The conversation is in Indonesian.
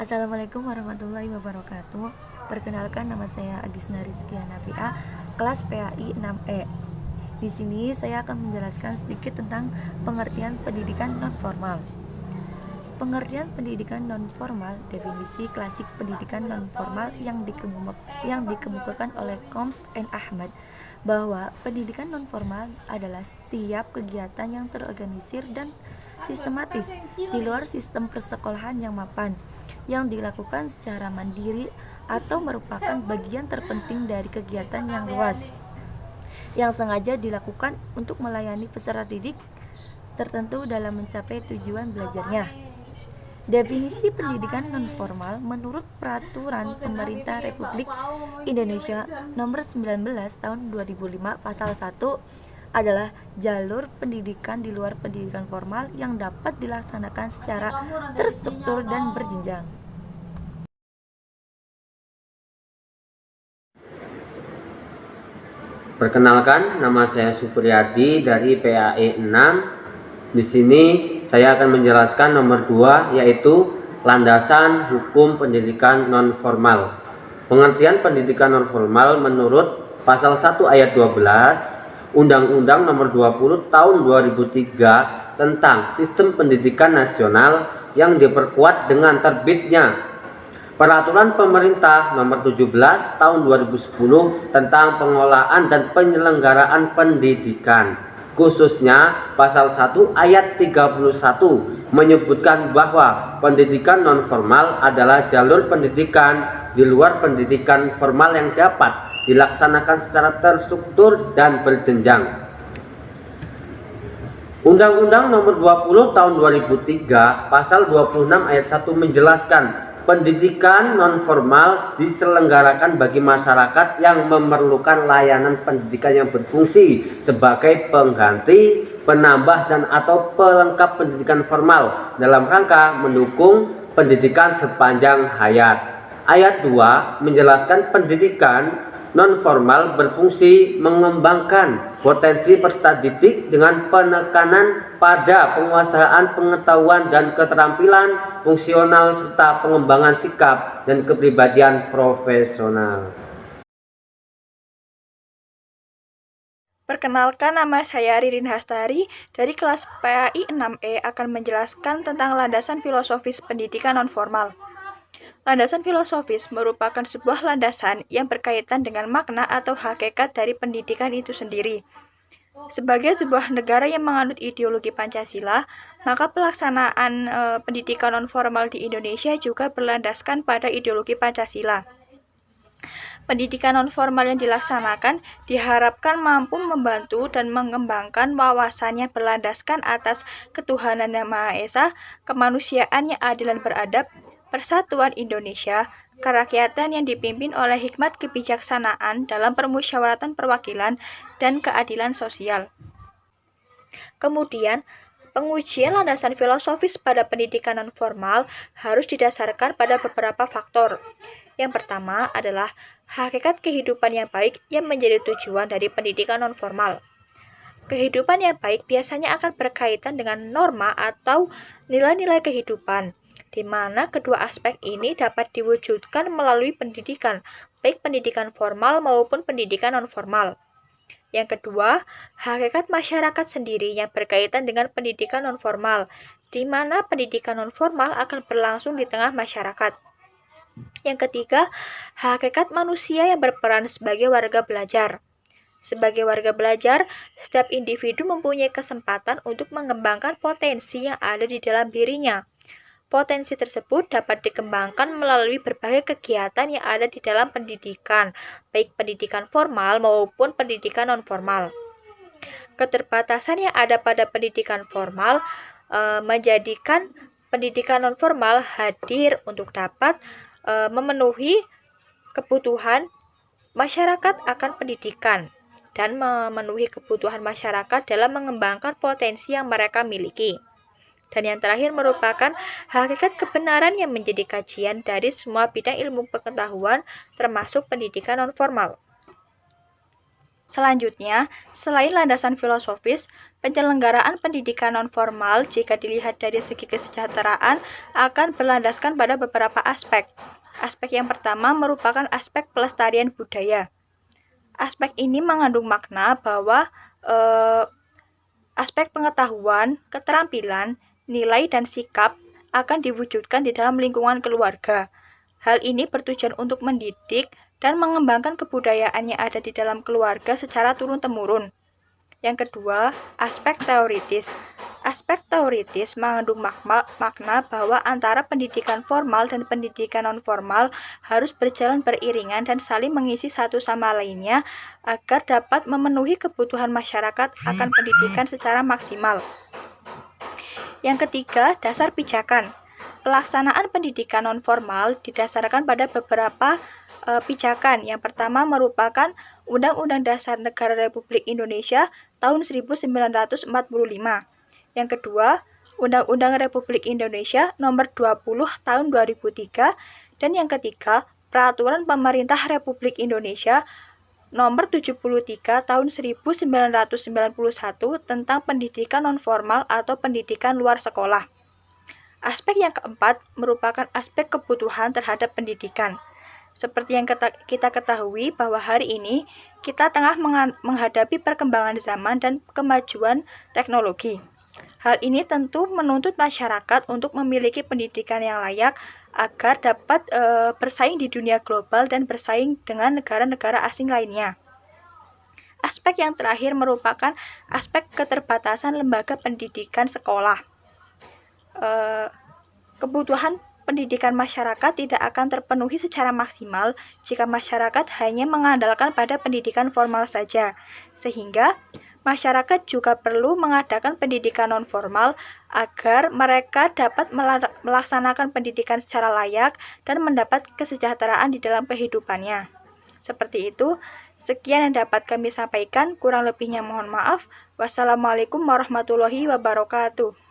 Assalamualaikum warahmatullahi wabarakatuh. Perkenalkan, nama saya Agisna Rizkia Nafia, kelas PAI 6E. Di sini saya akan menjelaskan sedikit tentang pengertian pendidikan nonformal. Pengertian pendidikan nonformal, definisi klasik pendidikan nonformal yang dikemukakan oleh Combs and Ahmad, bahwa pendidikan nonformal adalah setiap kegiatan yang terorganisir dan sistematis di luar sistem persekolahan yang mapan, yang dilakukan secara mandiri atau merupakan bagian terpenting dari kegiatan yang luas, yang sengaja dilakukan untuk melayani peserta didik tertentu dalam mencapai tujuan belajarnya. Definisi pendidikan nonformal menurut Peraturan Pemerintah Republik Indonesia Nomor 19 Tahun 2005 Pasal 1 adalah jalur pendidikan di luar pendidikan formal yang dapat dilaksanakan secara terstruktur dan berjenjang. Perkenalkan, nama saya Supriyadi dari PAI 6. Di sini saya akan menjelaskan nomor 2, yaitu landasan hukum pendidikan nonformal. Pengertian pendidikan nonformal menurut pasal 1 ayat 12 Undang-Undang Nomor 20 Tahun 2003 tentang Sistem Pendidikan Nasional yang diperkuat dengan terbitnya Peraturan Pemerintah Nomor 17 Tahun 2010 tentang pengelolaan dan penyelenggaraan pendidikan. Khususnya pasal 1 ayat 31 menyebutkan bahwa pendidikan nonformal adalah jalur pendidikan di luar pendidikan formal yang dapat dilaksanakan secara terstruktur dan berjenjang. Undang-Undang Nomor 20 Tahun 2003 Pasal 26 ayat 1 menjelaskan pendidikan nonformal diselenggarakan bagi masyarakat yang memerlukan layanan pendidikan yang berfungsi sebagai pengganti, penambah, dan atau pelengkap pendidikan formal dalam rangka mendukung pendidikan sepanjang hayat. Ayat 2 menjelaskan pendidikan nonformal berfungsi mengembangkan potensi peserta didik dengan penekanan pada penguasaan pengetahuan dan keterampilan fungsional serta pengembangan sikap dan kepribadian profesional. Perkenalkan, nama saya Ririn Hastari dari kelas PAI 6E akan menjelaskan tentang landasan filosofis pendidikan nonformal. Landasan filosofis merupakan sebuah landasan yang berkaitan dengan makna atau hakikat dari pendidikan itu sendiri. Sebagai sebuah negara yang menganut ideologi Pancasila, maka pelaksanaan pendidikan nonformal di Indonesia juga berlandaskan pada ideologi Pancasila. Pendidikan nonformal yang dilaksanakan diharapkan mampu membantu dan mengembangkan wawasan yang berlandaskan atas ketuhanan yang Maha Esa, kemanusiaan yang adil dan beradab, persatuan Indonesia, kerakyatan yang dipimpin oleh hikmat kebijaksanaan dalam permusyawaratan perwakilan dan keadilan sosial. Kemudian, pengujian landasan filosofis pada pendidikan nonformal harus didasarkan pada beberapa faktor. Yang pertama adalah hakikat kehidupan yang baik yang menjadi tujuan dari pendidikan nonformal. Kehidupan yang baik biasanya akan berkaitan dengan norma atau nilai-nilai kehidupan, di mana kedua aspek ini dapat diwujudkan melalui pendidikan, baik pendidikan formal maupun pendidikan nonformal. Yang kedua, hakikat masyarakat sendiri yang berkaitan dengan pendidikan nonformal, di mana pendidikan nonformal akan berlangsung di tengah masyarakat. Yang ketiga, hakikat manusia yang berperan sebagai warga belajar. Sebagai warga belajar, setiap individu mempunyai kesempatan untuk mengembangkan potensi yang ada di dalam dirinya. Potensi tersebut dapat dikembangkan melalui berbagai kegiatan yang ada di dalam pendidikan, baik pendidikan formal maupun pendidikan nonformal. Keterbatasan yang ada pada pendidikan formal menjadikan pendidikan nonformal hadir untuk dapat memenuhi kebutuhan masyarakat akan pendidikan dan memenuhi kebutuhan masyarakat dalam mengembangkan potensi yang mereka miliki. Dan yang terakhir merupakan hakikat kebenaran yang menjadi kajian dari semua bidang ilmu pengetahuan termasuk pendidikan nonformal. Selanjutnya, selain landasan filosofis, penyelenggaraan pendidikan nonformal jika dilihat dari segi kesejahteraan akan berlandaskan pada beberapa aspek. Aspek yang pertama merupakan aspek pelestarian budaya. Aspek ini mengandung makna bahwa aspek pengetahuan, keterampilan, nilai, dan sikap akan diwujudkan di dalam lingkungan keluarga. Hal ini bertujuan untuk mendidik dan mengembangkan kebudayaan yang ada di dalam keluarga secara turun-temurun. Yang kedua, aspek teoritis. Aspek teoritis mengandung makna bahwa antara pendidikan formal dan pendidikan nonformal harus berjalan beriringan dan saling mengisi satu sama lainnya agar dapat memenuhi kebutuhan masyarakat akan pendidikan secara maksimal. Yang ketiga, dasar pijakan. Pelaksanaan pendidikan nonformal didasarkan pada beberapa pijakan. Yang pertama merupakan Undang-Undang Dasar Negara Republik Indonesia tahun 1945. Yang kedua, Undang-Undang Republik Indonesia Nomor 20 Tahun 2003. Dan yang ketiga, Peraturan Pemerintah Republik Indonesia Nomor 73 Tahun 1991 tentang pendidikan nonformal atau pendidikan luar sekolah. Aspek yang keempat merupakan aspek kebutuhan terhadap pendidikan. Seperti yang kita ketahui bahwa hari ini kita tengah menghadapi perkembangan zaman dan kemajuan teknologi. Hal ini tentu menuntut masyarakat untuk memiliki pendidikan yang layak agar dapat bersaing di dunia global dan bersaing dengan negara-negara asing lainnya. Aspek yang terakhir merupakan aspek keterbatasan lembaga pendidikan sekolah. Kebutuhan pendidikan masyarakat tidak akan terpenuhi secara maksimal jika masyarakat hanya mengandalkan pada pendidikan formal saja, sehingga masyarakat juga perlu mengadakan pendidikan nonformal agar mereka dapat melaksanakan pendidikan secara layak dan mendapat kesejahteraan di dalam kehidupannya. Seperti itu, sekian yang dapat kami sampaikan, kurang lebihnya mohon maaf. Wassalamualaikum warahmatullahi wabarakatuh.